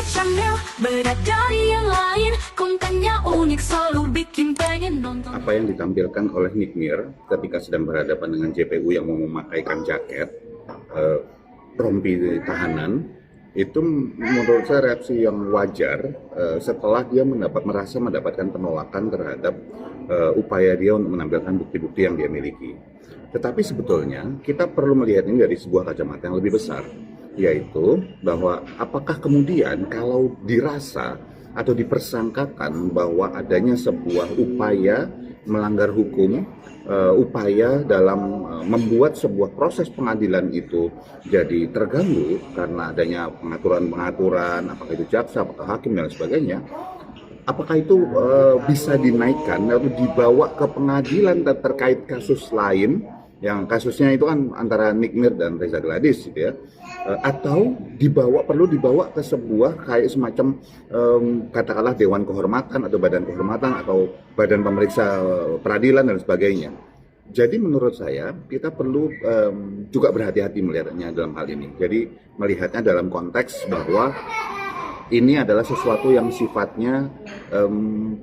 Channel, beda dari yang lain, kontennya unik selalu bikin pengen nonton. Apa yang ditampilkan oleh Nick Mir ketika sedang berhadapan dengan JPU yang mau memakaikan jaket rompi tahanan, itu menurut saya reaksi yang wajar setelah dia merasa mendapatkan penolakan terhadap upaya dia untuk menampilkan bukti-bukti yang dia miliki. Tetapi sebetulnya kita perlu melihat ini dari sebuah kacamata yang lebih besar, yaitu bahwa apakah kemudian kalau dirasa atau dipersangkakan bahwa adanya sebuah upaya melanggar hukum, upaya dalam membuat sebuah proses pengadilan itu jadi terganggu karena adanya pengaturan-pengaturan, apakah itu jaksa, apakah hakim dan sebagainya, apakah itu bisa dinaikkan atau dibawa ke pengadilan terkait kasus lain yang kasusnya itu kan antara Nick Mir dan Reza Gladys gitu ya, atau perlu dibawa ke sebuah kayak semacam katakanlah Dewan Kehormatan atau Badan Kehormatan atau Badan Pemeriksa Peradilan dan sebagainya. Jadi menurut saya kita perlu juga berhati-hati melihatnya dalam hal ini. Jadi melihatnya dalam konteks bahwa ini adalah sesuatu yang sifatnya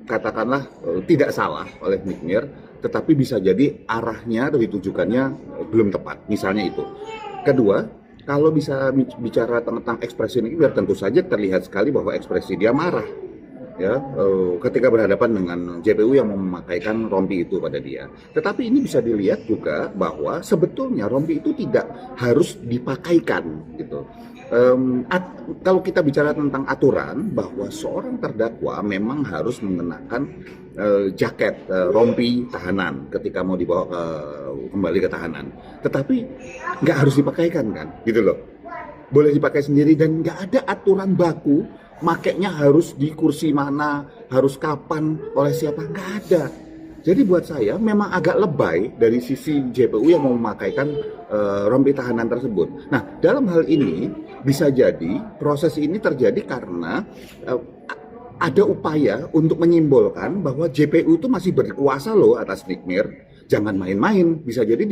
katakanlah tidak salah oleh Nick Mir, tetapi bisa jadi arahnya atau ditujukannya belum tepat, misalnya itu. Kedua, kalau bisa bicara tentang ekspresi Nick Mir, tentu saja terlihat sekali bahwa ekspresi dia marah, ya, ketika berhadapan dengan JPU yang memakaikan rompi itu pada dia. Tetapi ini bisa dilihat juga bahwa sebetulnya rompi itu tidak harus dipakaikan, gitu. Kalau kita bicara tentang aturan bahwa seorang terdakwa memang harus mengenakan jaket rompi tahanan ketika mau dibawa kembali ke tahanan, tetapi nggak harus dipakaikan kan, gitu loh. Boleh dipakai sendiri dan nggak ada aturan baku makainya harus di kursi mana, harus kapan, oleh siapa, nggak ada. Jadi buat saya memang agak lebay dari sisi JPU yang mau memakaikan rompi tahanan tersebut. Nah, dalam hal ini bisa jadi proses ini terjadi karena ada upaya untuk menyimbolkan bahwa JPU itu masih berkuasa loh atas Nick Mir. Jangan main-main. Bisa jadi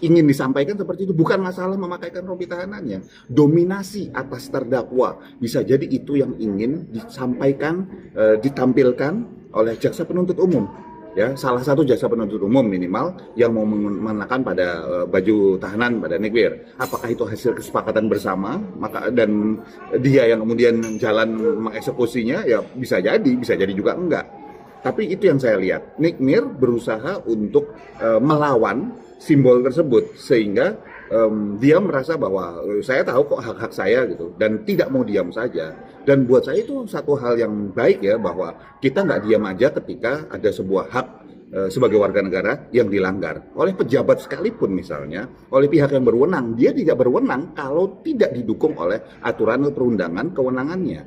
ingin disampaikan seperti itu bukan masalah memakaikan rompi tahanannya, dominasi atas terdakwa. Bisa jadi itu yang ingin disampaikan, ditampilkan oleh jaksa penuntut umum, ya, salah satu jaksa penuntut umum minimal yang mau mengenakan pada baju tahanan pada Nick Mir. Apakah itu hasil kesepakatan bersama dan dia yang kemudian jalan mengeksekusinya? Ya bisa jadi juga enggak. Tapi itu yang saya lihat, Nick Mir berusaha untuk melawan simbol tersebut sehingga dia merasa bahwa saya tahu kok hak-hak saya gitu dan tidak mau diam saja. Dan buat saya itu satu hal yang baik ya, bahwa kita nggak diam aja ketika ada sebuah hak sebagai warga negara yang dilanggar oleh pejabat sekalipun, misalnya oleh pihak yang berwenang. Dia tidak berwenang kalau tidak didukung oleh aturan perundangan kewenangannya.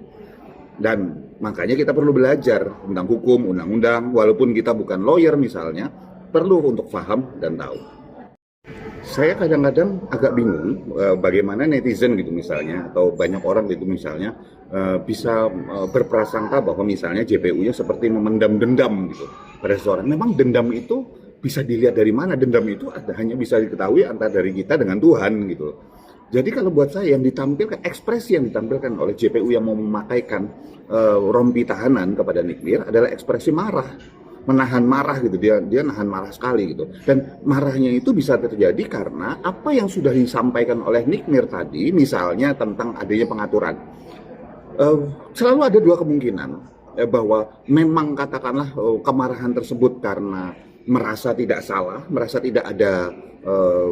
Dan makanya kita perlu belajar tentang hukum, undang-undang, walaupun kita bukan lawyer misalnya, perlu untuk paham dan tahu. Saya kadang-kadang agak bingung bagaimana netizen gitu misalnya, atau banyak orang gitu misalnya bisa berprasangka bahwa misalnya JPU-nya seperti memendam dendam gitu pada seseorang. Memang dendam itu bisa dilihat dari mana? Dendam itu hanya bisa diketahui antara dari kita dengan Tuhan gitu. Jadi kalau buat saya yang ditampilkan, ekspresi yang ditampilkan oleh JPU yang mau memakaikan rompi tahanan kepada Nick Mir adalah ekspresi marah, menahan marah gitu. Dia nahan marah sekali gitu. Dan marahnya itu bisa terjadi karena apa yang sudah disampaikan oleh Nick Mir tadi, misalnya tentang adanya pengaturan. Selalu ada dua kemungkinan, bahwa memang katakanlah kemarahan tersebut karena merasa tidak salah, merasa tidak ada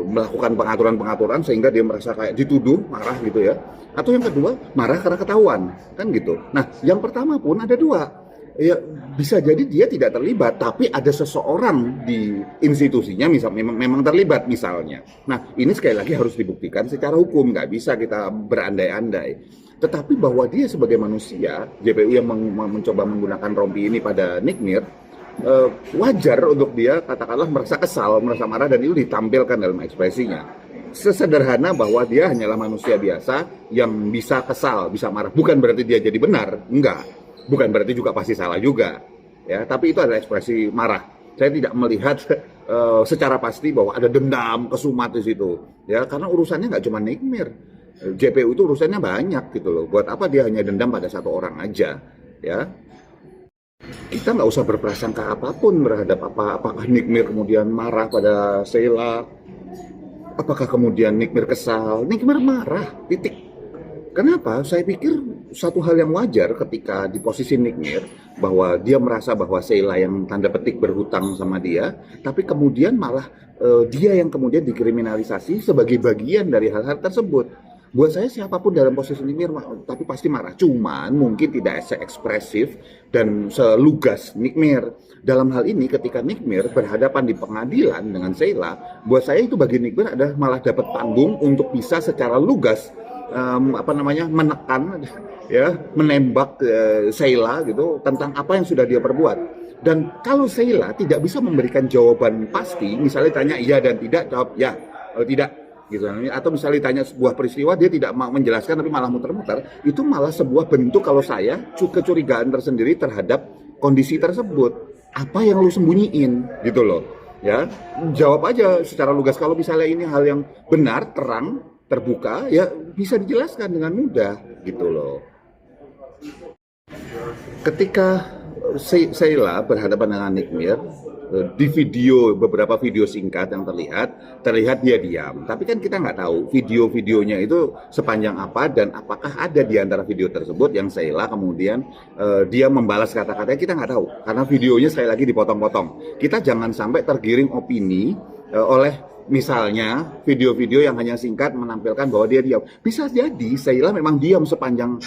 melakukan pengaturan-pengaturan sehingga dia merasa kayak dituduh, marah gitu ya. Atau yang kedua, marah karena ketahuan, kan gitu. Nah, yang pertama pun ada dua. Ya, bisa jadi dia tidak terlibat, tapi ada seseorang di institusinya memang terlibat misalnya. Nah, ini sekali lagi harus dibuktikan secara hukum, nggak bisa kita berandai-andai. Tetapi bahwa dia sebagai manusia, JPU yang mencoba menggunakan rompi ini pada Nick Mir, wajar untuk dia katakanlah merasa kesal, merasa marah, dan itu ditampilkan dalam ekspresinya. Sesederhana bahwa dia hanyalah manusia biasa yang bisa kesal, bisa marah. Bukan berarti dia jadi benar, enggak. Bukan berarti juga pasti salah juga, ya. Tapi itu adalah ekspresi marah. Saya tidak melihat secara pasti bahwa ada dendam, kesumat di situ, ya. Karena urusannya nggak cuma Nick Mir. JPU itu urusannya banyak gitu loh. Buat apa dia hanya dendam pada satu orang aja, ya? Kita nggak usah berprasangka apapun terhadap apakah Nick Mir kemudian marah pada Sheila, apakah kemudian Nick Mir kesal. Nick Mir marah, titik. Kenapa? Saya pikir satu hal yang wajar ketika di posisi Nick Mir, bahwa dia merasa bahwa Sheila yang tanda petik berhutang sama dia, tapi kemudian malah dia yang kemudian dikriminalisasi sebagai bagian dari hal-hal tersebut. Buat saya siapapun dalam posisi Nick Mir, tapi pasti marah. Cuman mungkin tidak se-ekspresif dan selugas Nick Mir. Dalam hal ini ketika Nick Mir berhadapan di pengadilan dengan Sheila, buat saya itu bagi Nick Mir adalah malah dapat panggung untuk bisa secara lugas menekan, ya, menembak Sheila gitu tentang apa yang sudah dia perbuat. Dan kalau Sheila tidak bisa memberikan jawaban pasti, misalnya tanya iya dan tidak, jawab ya atau tidak gitu, atau misalnya ditanya sebuah peristiwa dia tidak mau menjelaskan tapi malah muter-muter, itu malah sebuah bentuk kalau saya kecurigaan tersendiri terhadap kondisi tersebut. Apa yang lu sembunyiin gitu loh, ya, jawab aja secara lugas. Kalau misalnya ini hal yang benar, terang, terbuka, ya bisa dijelaskan dengan mudah gitu loh. Ketika Sheila berhadapan dengan Nick Mir, di beberapa video singkat yang terlihat dia diam. Tapi kan kita nggak tahu video-videonya itu sepanjang apa dan apakah ada di antara video tersebut yang Sheila kemudian dia membalas kata-katanya, kita nggak tahu. Karena videonya sekali lagi dipotong-potong. Kita jangan sampai tergiring opini oleh misalnya video-video yang hanya singkat menampilkan bahwa dia diam. Bisa jadi Sheila memang diam sepanjang